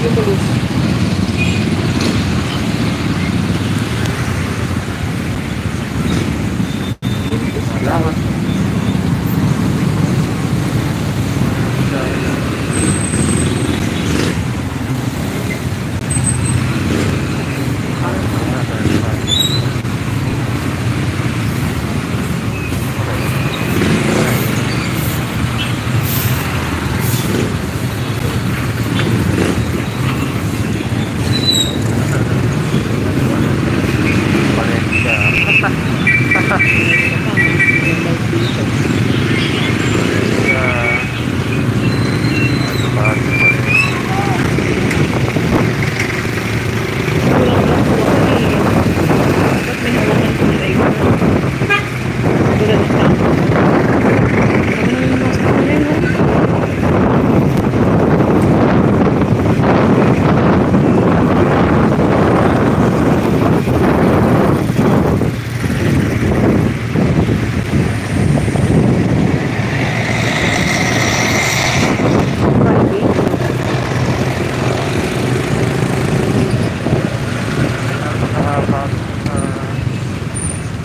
Yung bulus. Salamat.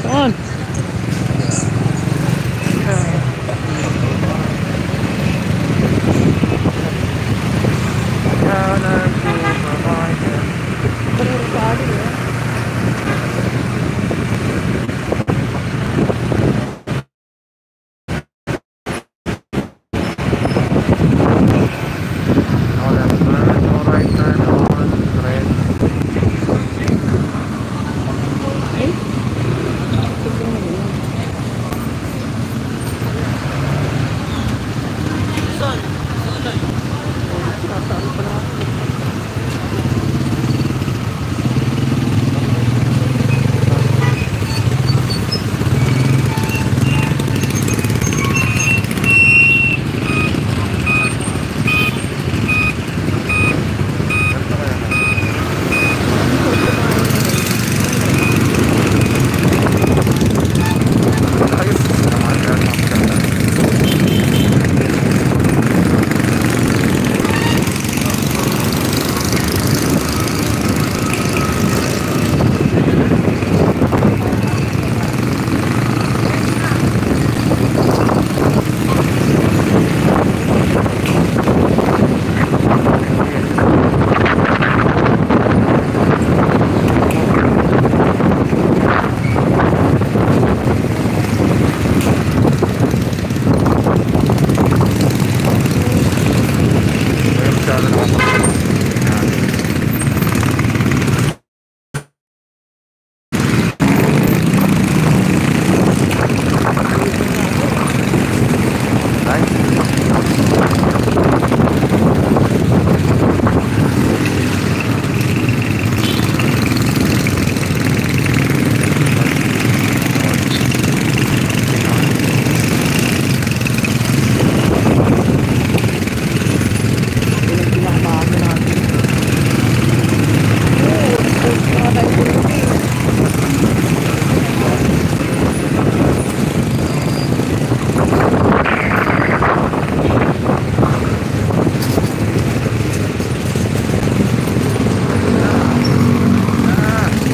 Saan?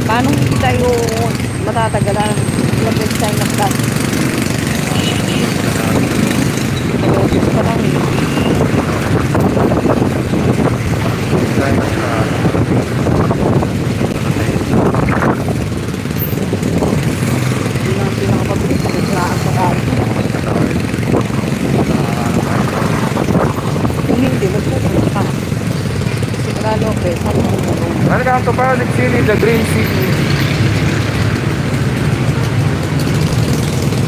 Paano hindi tayo matatagalan? Ilang beses tayo nakdas. Nag-office pa lang eh. Hindi lang pinakapabilis sa kislaan sa kain. Kung hindi, magpupunta ka. Kasi Tagalog, sabi mo. Welcome to Pasig City, the Green City.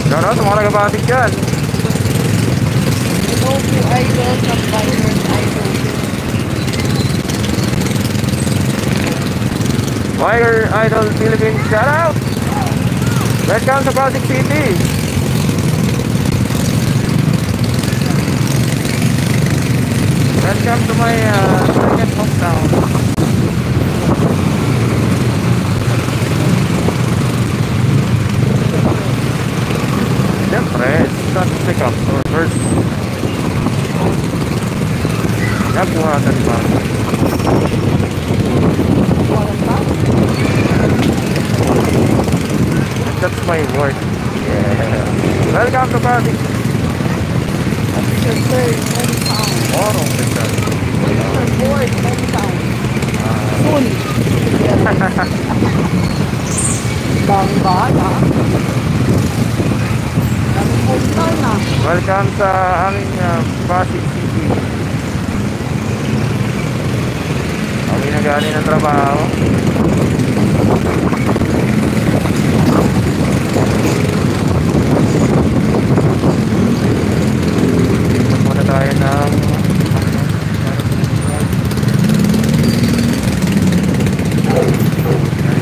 Gano'n, sa mga nagabasig dyan. Hello po, idol, subscribers, idol. Fire Idol Philippines, shout out! Welcome to Pasig City. Welcome to my second hometown. Siyempre, start to pick up or first. Nabuhatan pa. Walang pa. That's my word. Yeah. Welcome to Pasig. Officer third, hometown. Morong Rizal. Officer fourth, hometown. Soon. Bangga na. Ang hometown na. Welcome sa aming Pasig City. Kami na galing ng trabaho. Muna tayo ng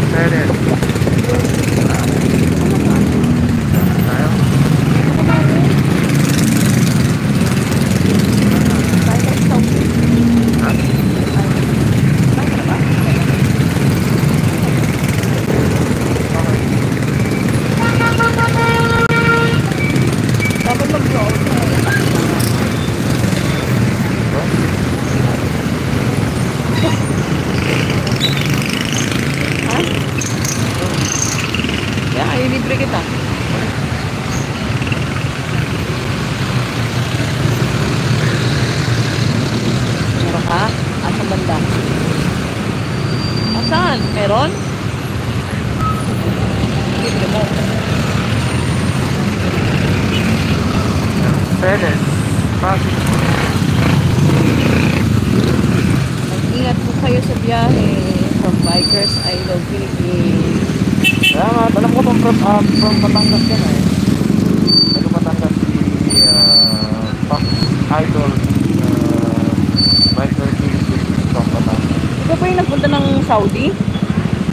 excited. Tayo. Dapat mag-vlog. Ha? Kaya ililibre kita. Meron ka? Asang banda? Asan? Meron? Libre mo. Excited. Pasig. Mag-ingat po kayo sa biyahe. From Bikers I Love Philippines. Salamat. Alam ko from Batangas yan eh. Taga Batangas si Fox Idol Biker Philippines from Batangas. Ikaw pa yung nagpunta ng Saudi?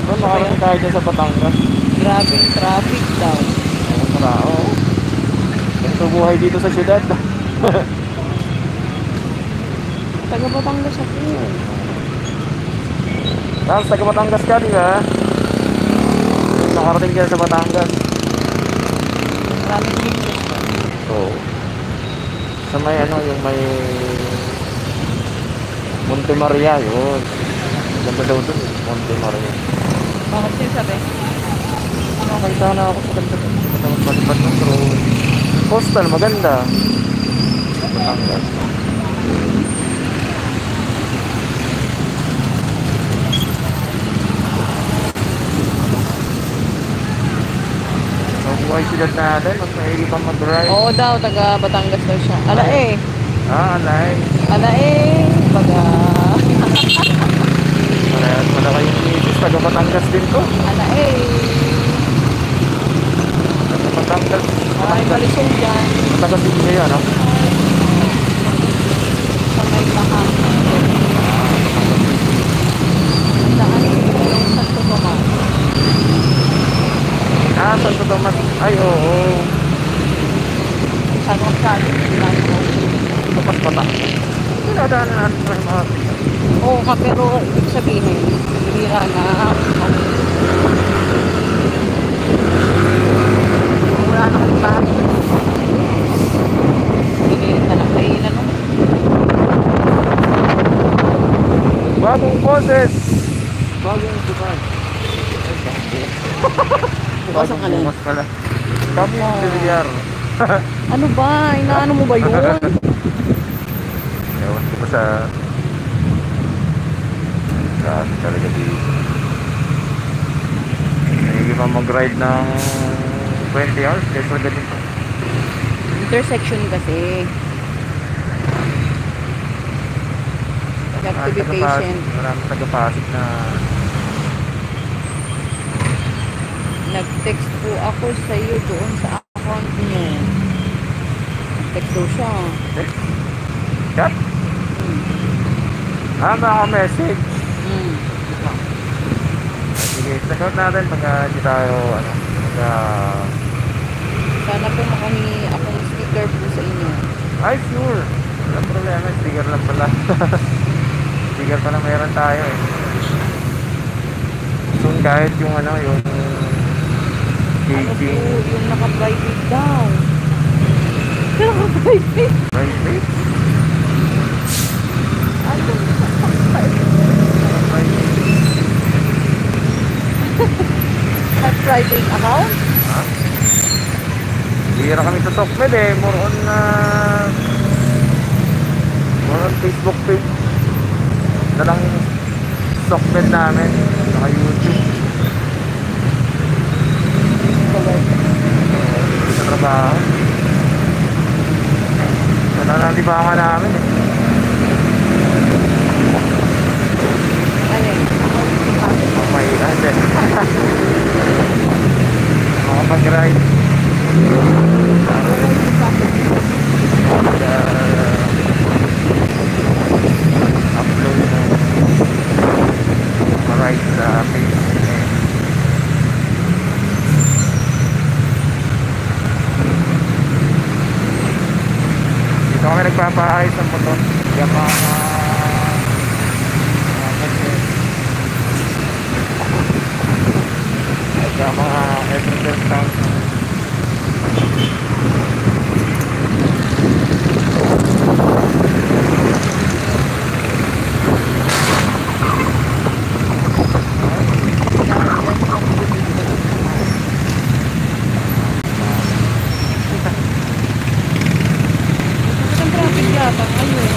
So, nakarating tayo dyan sa Batangas. Grabing traffic daw. Ang sarao. Ganito buhay dito sa syudad. Taga Batangas ako. Tapos taga Batangas ka, di ba? Nakarating dyan sa Batangas. Maraming business daw. So, sa may ano, yung may Monte Maria, yun. Ganda daw dun, Monte Maria. Bakit sinasabi? Nakakita na ako sa ganda dun. Matapad na, pero postal, maganda. Batangas. Mabuhay sila natin, mas mahilig pang mag-drive. Oo daw, taga Batangas daw siya. Ala eh. Alay. Ala eh. Baga. Parehas pala kayong misis, taga Batangas din to. Ala eh. Taga Batangas. Maraming kalisong dyan. Batangas din kayo, ano? Sa may lahang. Saan yung Santo Tomas? Santo Tomas. Ay, oo. Saan ang saan? Tomas Bata. Pinadaanan natin sa mga Oo ka, pero ibig sabihin, bihira na. Wala na kang lahat. Pinilit na lang kainan. bagong boses. Bagong Dubai. Pasok ka na. Mas pala. Kami yung Villar. Ano ba? Inaano mo ba yun? Ewan ko pa sa talaga dito. Hindi pa mag-ride ng 20 hours kaysa ganito. Intersection kasi. You have to be patient. Maraming taga-Pasig na Nag-text po ako sa iyo doon sa account niyo. Text daw siya. chat. Naka-message. Sige, sagot natin pagka hindi tayo pagka... Sana po makahingi akong sticker po sa inyo. Ay, sure. Walang problema. Sticker lang pala. Sticker pala meron tayo eh. Soon kahit yung yung Ano po, casing. yung naka-private daw. Naka-private? Private? Ano? fake account? Ha? Bihira kami sa Sokmed eh. More on Facebook page na lang Sokmed namin. Saka YouTube. Sa trabaho. Wala na libangan namin eh. Ayun. Okay, hindi. Makapag-ride. Upload na ride sa Facebook. Dito kami nagpapaayos ng motor. Yamaha sa mga everyday sound. Ang traffic yata ngayon.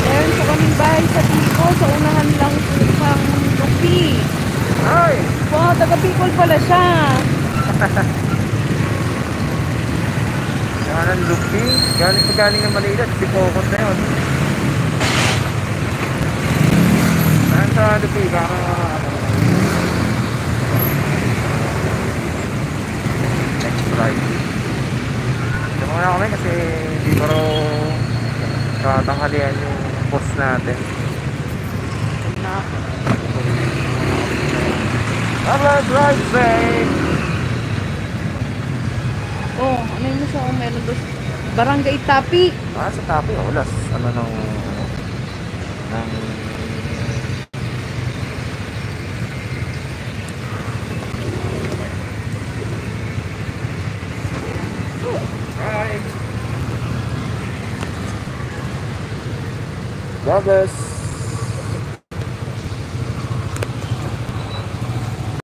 Meron po kaming bahay sa Bicol, sa unahan lang po pang Lupi. Ay! Wow, taga Bicol pala siya. Saan ang Lupi? Galing ng Manila. Tipokot na yun. Saan sa Lupi? Next ride. Ito muna kami kasi hindi ko raw katanghalian yung boss natin. Alright, drive safe! Oh, ano yun siya? Oh, meron doon. Barangay Tapi. Sa Tapi, wala. Ano ng Hi! God bless!